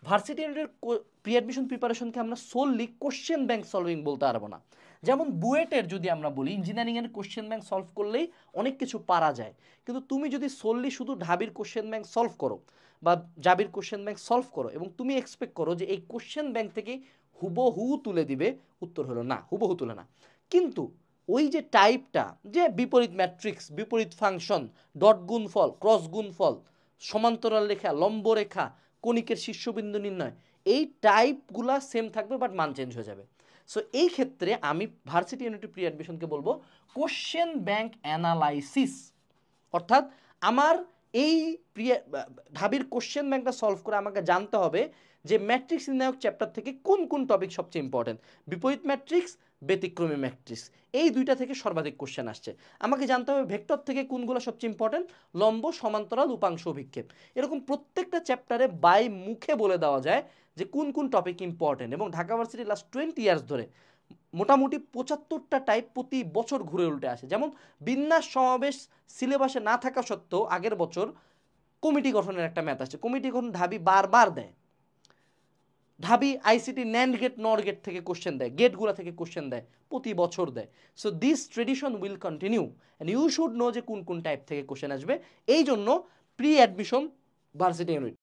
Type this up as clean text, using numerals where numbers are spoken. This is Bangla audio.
ভার্সিটি ইউনিটের প্রি অ্যাডমিশন প্রিপারেশনকে আমরা সোললি কোশ্চেন ব্যাংক সলভিং বলতে পারবো না। যেমন বুয়েটের যদি আমরা বলি ইঞ্জিনিয়ারিংয়ের কোশ্চেন ব্যাংক সলভ করলেই অনেক কিছু পারা যায়, কিন্তু তুমি যদি সোললি শুধু ঢাবির কোশ্চেন ব্যাংক সলভ করো বা জাবির কোশ্চেন ব্যাংক সলভ করো এবং তুমি এক্সপেক্ট করো যে এই কোশ্চেন ব্যাংক থেকে হুবহু তুলে দিবে, উত্তর হলো না, হুবহু তুলে না। কিন্তু ওই যে টাইপটা, যে বিপরীত ম্যাট্রিক্স, বিপরীত ফাংশন, ডট গুণফল, ক্রস গুণফল, সমান্তরাল রেখা, লম্ব রেখা, কণিকের শীর্ষবিন্দু নির্ণয়, এই টাইপগুলা সেম থাকবে বাট মান চেঞ্জ হয়ে যাবে। সো এই ক্ষেত্রে আমি ভার্সিটি ইউনিটি প্রি অ্যাডমিশনকে বলবো কোশ্চেন ব্যাংক অ্যানালাইসিস। অর্থাৎ আমার এই ঢাবির কোশ্চেন ব্যাংকটা সলভ করে আমাকে জানতে হবে যে ম্যাট্রিক্স নির্ণায়ক চ্যাপ্টার থেকে কোন কোন টপিক সবচেয়ে ইম্পর্টেন্ট, বিপরীত ম্যাট্রিক্স, ব্যতিক্রমী ম্যাট্রিক্স, এই দুইটা থেকে সর্বাধিক কোশ্চেন আসছে। আমাকে জানতে হবে ভেক্টর থেকে কোনগুলো সবচেয়ে ইম্পর্টেন্ট, লম্ব, সমান্তরাল, উপাংশ, অভিক্ষেপ। এরকম প্রত্যেকটা চ্যাপ্টারে বাই মুখে বলে দেওয়া যায় যে কোন কোন টপিক ইম্পর্টেন্ট। এবং ঢাকা ভার্সিটি লাস্ট 20 ইয়ার্স ধরে মোটামুটি 75টা টাইপ প্রতি বছর ঘুরে উল্টে আসে। যেমন বিন্যাস সমাবেশ সিলেবাসে না থাকা সত্ত্বেও আগের বছর কমিটি গঠনের একটা ম্যাথ আসছে, কমিটি গঠন ঢাবি বারবার দেয়। ঢাবি আইসিটি ন্যান্ড গেট নর গেট থেকে কোশ্চেন দেয়, গেটগুলো থেকে কোশ্চেন দেয়, প্রতি বছর দেয়। So this tradition will continue and you should know যে কোন কোন টাইপ থেকে কোশ্চেন আসবে। এই জন্য প্রি অ্যাডমিশন ভার্সিটি ইউনিট